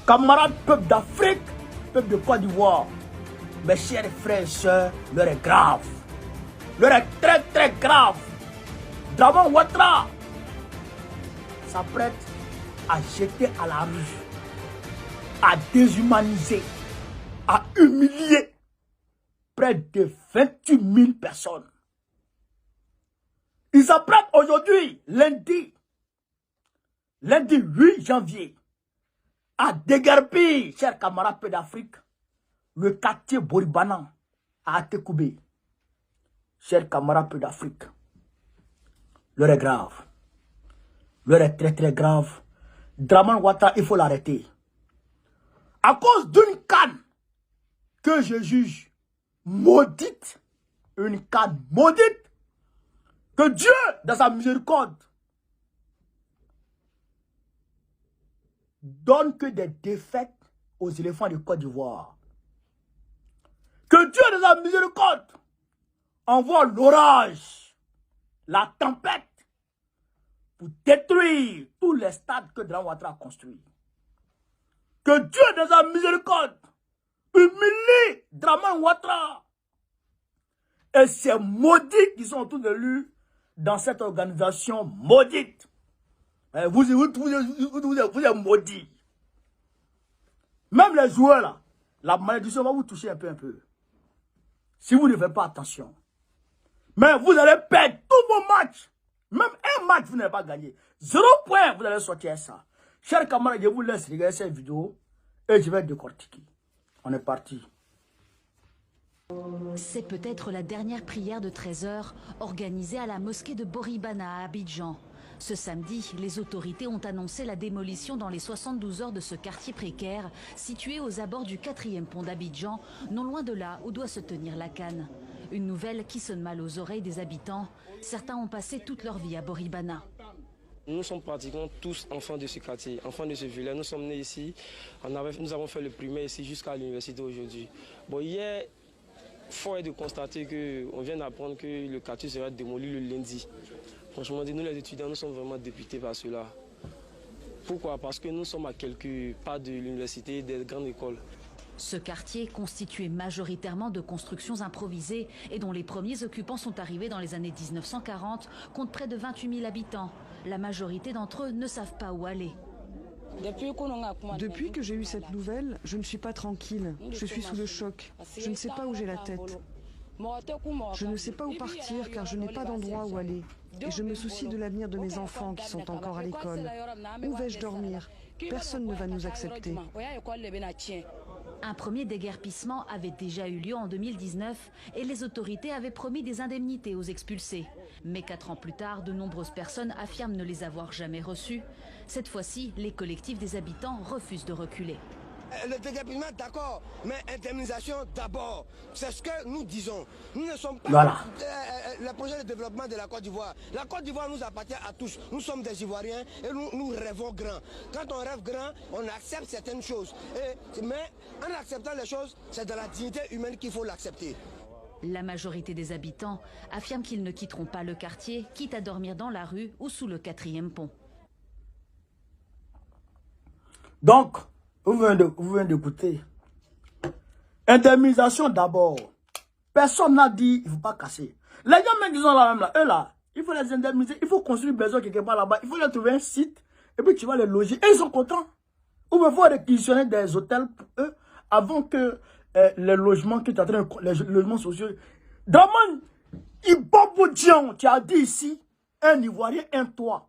Camarades peuple d'Afrique, peuple de Côte d'Ivoire, mes chers frères et sœurs, l'heure est grave. L'heure est très très grave. Dramane Ouattara s'apprête à jeter à la rue, à déshumaniser, à humilier près de 28 000 personnes. Il s'apprête aujourd'hui, lundi 8 janvier, à déguerpir, chers camarades peu d'Afrique, le quartier Boribana à Atekoubé. Chers camarades peu d'Afrique, l'heure est grave. L'heure est très très grave. Dramane Ouattara, il faut l'arrêter. À cause d'une canne que je juge maudite, une canne maudite, que Dieu, dans sa miséricorde, donne que des défaites aux éléphants de Côte d'Ivoire. Que Dieu, dans sa miséricorde, envoie l'orage, la tempête, pour détruire tous les stades que Dramane Ouattara a construits. Que Dieu, dans sa miséricorde, humilie Dramane Ouattara et ces maudits qui sont autour de lui dans cette organisation maudite. Vous êtes maudits. Même les joueurs là, la malédiction va vous toucher un peu. Si vous ne faites pas attention. Mais vous allez perdre tous vos matchs. Même un match, vous n'avez pas gagné. 0 point, vous allez sortir ça. Chers camarades, je vous laisse regarder cette vidéo et je vais décortiquer. On est parti. C'est peut-être la dernière prière de 13 h organisée à la mosquée de Boribana à Abidjan. Ce samedi, les autorités ont annoncé la démolition dans les 72 heures de ce quartier précaire situé aux abords du 4e pont d'Abidjan, non loin de là où doit se tenir la Cannes. Une nouvelle qui sonne mal aux oreilles des habitants. Certains ont passé toute leur vie à Boribana. Nous sommes pratiquement tous enfants de ce quartier, enfants de ce village. Nous sommes nés ici, nous avons fait le primaire ici jusqu'à l'université aujourd'hui. Bon, hier, fort est de constater qu'on vient d'apprendre que le quartier sera démoli le lundi. Franchement, nous les étudiants, nous sommes vraiment députés par cela. Pourquoi? Parce que nous sommes à quelques pas de l'université et des grandes écoles. Ce quartier, constitué majoritairement de constructions improvisées et dont les premiers occupants sont arrivés dans les années 1940, compte près de 28 000 habitants. La majorité d'entre eux ne savent pas où aller. Depuis que j'ai eu cette nouvelle, je ne suis pas tranquille. Je suis sous le choc. Je ne sais pas où j'ai la tête. Je ne sais pas où partir car je n'ai pas d'endroit où aller. Et je me soucie de l'avenir de mes enfants qui sont encore à l'école. Où vais-je dormir? Personne ne va nous accepter. Un premier déguerpissement avait déjà eu lieu en 2019 et les autorités avaient promis des indemnités aux expulsés. Mais 4 ans plus tard, de nombreuses personnes affirment ne les avoir jamais reçues. Cette fois-ci, les collectifs des habitants refusent de reculer. Le déguerpissement, d'accord, mais indemnisation d'abord. C'est ce que nous disons. Nous ne sommes pas le projet de développement de la Côte d'Ivoire. La Côte d'Ivoire nous appartient à tous. Nous sommes des Ivoiriens et nous rêvons grand. Quand on rêve grand, on accepte certaines choses. Mais en acceptant les choses, c'est dans la dignité humaine qu'il faut l'accepter. La majorité des habitants affirment qu'ils ne quitteront pas le quartier, quitte à dormir dans la rue ou sous le 4e pont. Donc, vous venez d'écouter. Indemnisation d'abord. Personne n'a dit il ne faut pas casser. Les gens même qui sont là, eux là, il faut les indemniser, il faut construire une maison quelque part là-bas, il faut leur trouver un site et puis tu vas les loger. Et ils sont contents. Ou il faut réquisitionner des hôtels pour eux avant que les logements qui les logements sociaux. Dramane, Ibobodjian, tu as dit ici, un Ivoirien, un toit.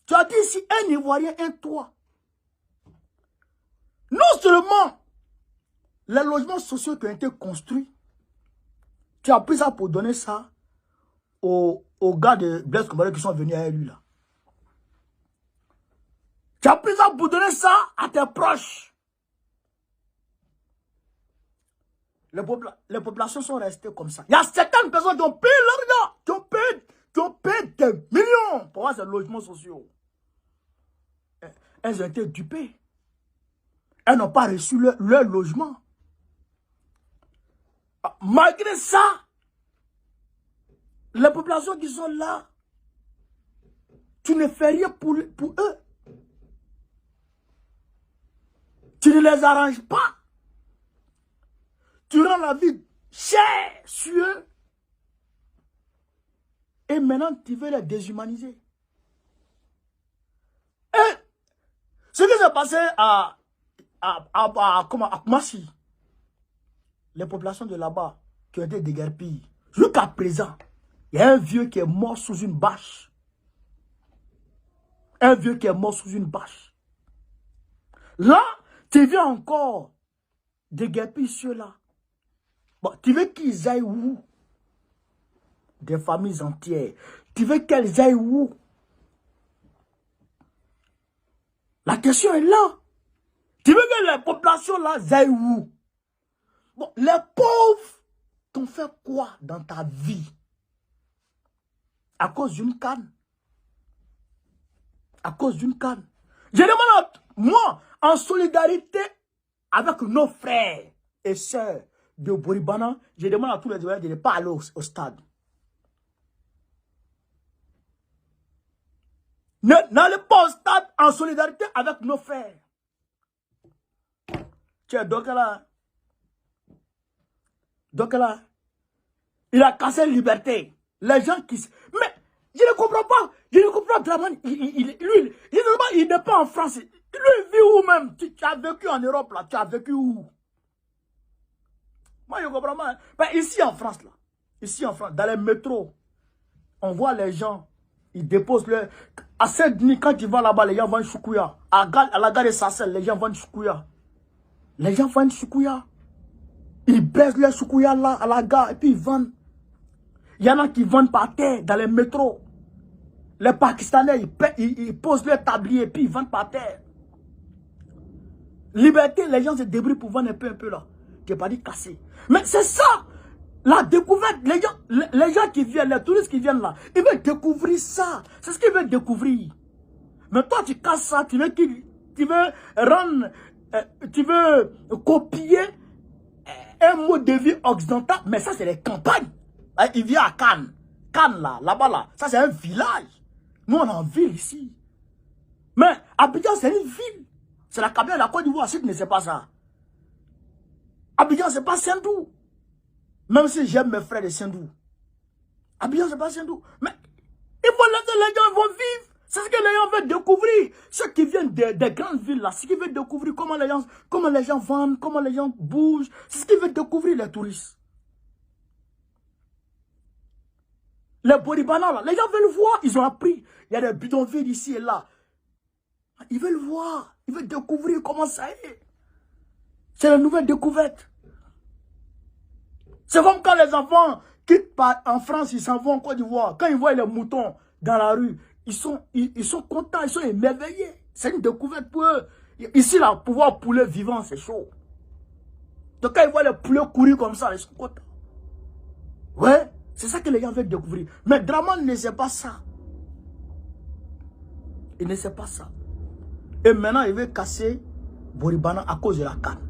Tu as dit ici, un Ivoirien, un toit. Non seulement les logements sociaux qui ont été construits, tu as pris ça pour donner ça aux gars de Blaise Compaoré qui sont venus avec lui là. Tu as pris ça pour donner ça à tes proches. Les populations sont restées comme ça. Il y a certaines personnes qui ont payé l'argent, qui ont payé des millions pour avoir ces logements sociaux. Elles ont été dupées. Elles n'ont pas reçu leur logement. Malgré ça, les populations qui sont là, tu ne fais rien pour eux. ne les arranges pas. Tu rends la vie chère sur eux. Et maintenant, tu veux les déshumaniser. Et ce qui s'est passé à Koumassi, les populations de là-bas qui ont été déguerpies, jusqu'à présent, il y a un vieux qui est mort sous une bâche. Un vieux qui est mort sous une bâche. Là, tu viens encore déguerpir ceux-là. Bon, tu veux qu'ils aillent où? Des familles entières. Tu veux qu'elles aillent où? La question est là. Tu veux que les populations là aillent où? Bon, les pauvres t'ont fait quoi dans ta vie? À cause d'une canne. À cause d'une canne. Je demande à moi, en solidarité avec nos frères et sœurs de Boribana, je demande à tous les Ivoiriens de ne pas aller au stade. N'allez pas au stade en solidarité avec nos frères. Tu es donc là. Donc là, il a cassé la liberté. Les gens qui... Mais je ne comprends pas. Je ne comprends pas Dramane. Il n'est pas en France. Lui, il vit où même? Tu as vécu en Europe là. Tu as vécu où? Moi, je comprends pas. Ben, ici en France là. Ici en France, dans les métros, on voit les gens. Ils déposent le... À Saint-Denis, quand tu vas là-bas, les gens vendent choukouya. À la gare de Sassel, les gens vendent choukouya. Les gens vendent choukouya. Ils baissent les choukouya là, à la gare, et puis ils vendent. Il y en a qui vendent par terre, dans les métros. Les Pakistanais, ils posent leur tablier, et puis ils vendent par terre. Liberté, les gens se débrouillent pour vendre un peu là. Je n'ai pas dit casser. Mais c'est ça! La découverte, les gens qui viennent, les touristes qui viennent là, ils veulent découvrir ça. C'est ce qu'ils veulent découvrir. Mais toi, tu casses ça, tu veux rendre, tu veux copier un mode de vie occidental. Mais ça, c'est les campagnes. Il vient à Cannes. Cannes là, là-bas là. Ça, c'est un village. Nous, on est en ville ici. Mais Abidjan, c'est une ville. C'est la Cameroun, la Côte d'Ivoire, si tu ne sais pas ça. Abidjan, c'est pas Saint-Dou. Même si j'aime mes frères de Saint-Dou. Abidjan, c'est pas Saint-Dou. Mais il faut laisser les gens vont vivre. C'est ce que les gens veulent découvrir. Ceux qui viennent des grandes villes là, ce qu'ils veulent découvrir, comment les gens vendent, comment les gens bougent. C'est ce qu'ils veulent découvrir, les touristes. Les Boribana là, les gens veulent voir. Ils ont appris. Il y a des bidonvilles ici et là. Ils veulent voir. Ils veulent découvrir comment ça est. C'est la nouvelle découverte. C'est comme quand les enfants quittent en France, ils s'en vont en Côte d'Ivoire. Quand ils voient les moutons dans la rue, ils sont contents, ils sont émerveillés. C'est une découverte pour eux. Ici, là, pouvoir poulet vivant, c'est chaud. Donc quand ils voient les poulets courir comme ça, ils sont contents. Ouais, c'est ça que les gens veulent découvrir. Mais Dramane ne sait pas ça. Il ne sait pas ça. Et maintenant, il veut casser Boribana à cause de la canne.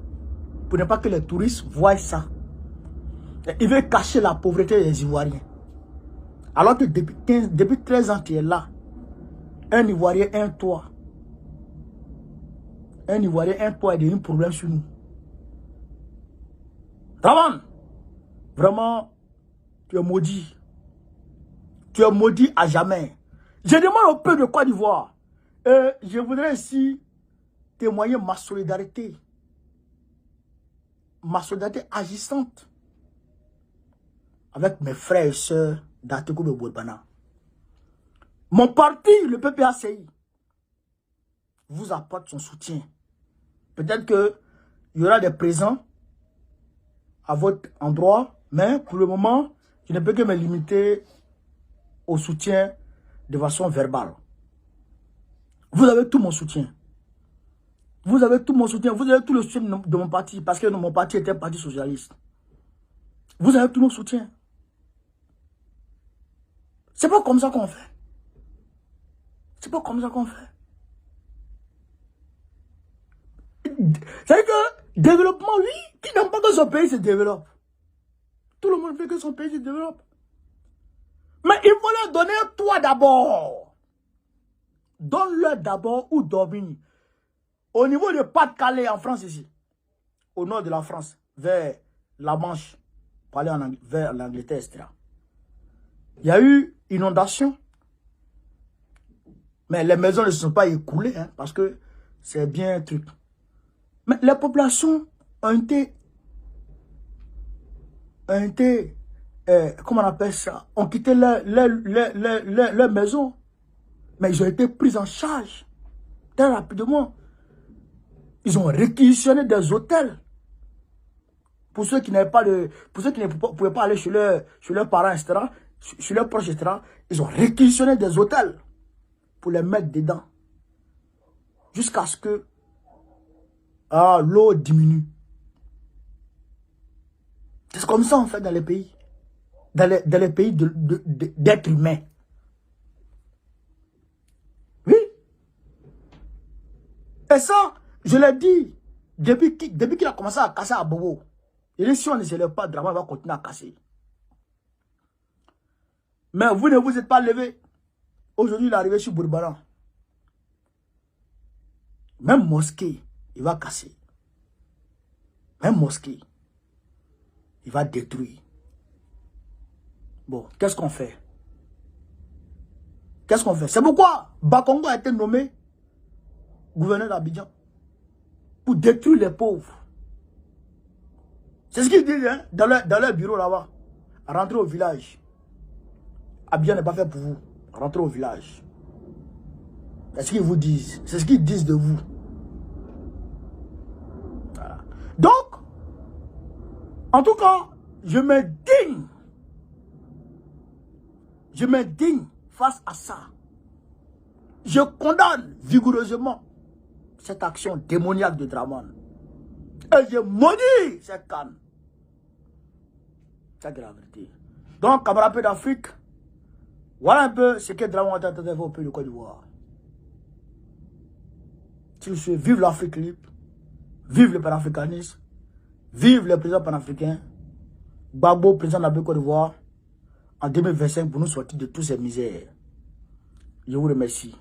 Pour ne pas que les touristes voient ça. Il veut cacher la pauvreté des Ivoiriens. Alors que depuis 13 ans qu'il est là, un Ivoirien, un toit. Un Ivoirien, un toit est devenu un problème sur nous. Dramane, vraiment, tu es maudit. Tu es maudit à jamais. Je demande au peuple de Côte d'Ivoire. Je voudrais ici témoigner ma solidarité. Ma solidarité agissante avec mes frères et sœurs d'Atekou de Boribana. Mon parti, le PPACI, vous apporte son soutien. Peut-être qu'il y aura des présents à votre endroit, mais pour le moment, je ne peux que me limiter au soutien de façon verbale. Vous avez tout mon soutien. Vous avez tout mon soutien. Vous avez tout le soutien de mon parti, parce que mon parti était un parti socialiste. Vous avez tout mon soutien. C'est pas comme ça qu'on fait. C'est pas comme ça qu'on fait. C'est-à-dire que développement, oui, qui n'aime pas que son pays se développe. Tout le monde veut que son pays se développe. Mais il faut leur donner toi d'abord. Donne-leur d'abord où dormir. Au niveau de Pas-de-Calais en France ici, au nord de la France, vers la Manche, pour aller vers l'Angleterre, etc. Il y a eu inondation. Mais les maisons ne se sont pas écoulées, hein, parce que c'est bien un truc. Mais les populations ont été comment on appelle ça, ont quitté leur maison. Mais ils ont été pris en charge très rapidement. Ils ont réquisitionné des hôtels. Pour ceux qui n'avaient pas de, pour ceux qui ne pouvaient pas aller chez leurs parents, etc., chez leurs proches, etc., ils ont réquisitionné des hôtels pour les mettre dedans. Jusqu'à ce que l'eau diminue. C'est comme ça, en fait, dans les pays. Dans les pays d'êtres humains. Oui. Et ça, je l'ai dit, depuis qu'il a commencé à casser à Bobo. Et si on ne se lève pas, Draman va continuer à casser. Mais vous ne vous êtes pas levé. Aujourd'hui, il est arrivé sur Bourbaran. Même mosquée, il va casser. Même mosquée, il va détruire. Bon, qu'est-ce qu'on fait? Qu'est-ce qu'on fait? C'est pourquoi Bakongo a été nommé gouverneur d'Abidjan. Pour détruire les pauvres. C'est ce qu'ils disent, hein, dans leur bureau là-bas. Rentrez au village. Abidjan n'est pas fait pour vous. Rentrez au village. C'est ce qu'ils vous disent. C'est ce qu'ils disent de vous. Voilà. Donc, en tout cas, je me digne. Je me digne face à ça. Je condamne vigoureusement cette action démoniaque de Draman. Et je maudis cette canne. C'est la vérité. Donc, camarades d'Afrique, voilà un peu ce que Draman est en train de faire au pays de Côte d'Ivoire. Si je vive l'Afrique libre, vive le panafricanisme, vive le président panafricain, Gbagbo, président de la Côte d'Ivoire, en 2025 pour nous sortir de toutes ces misères. Je vous remercie.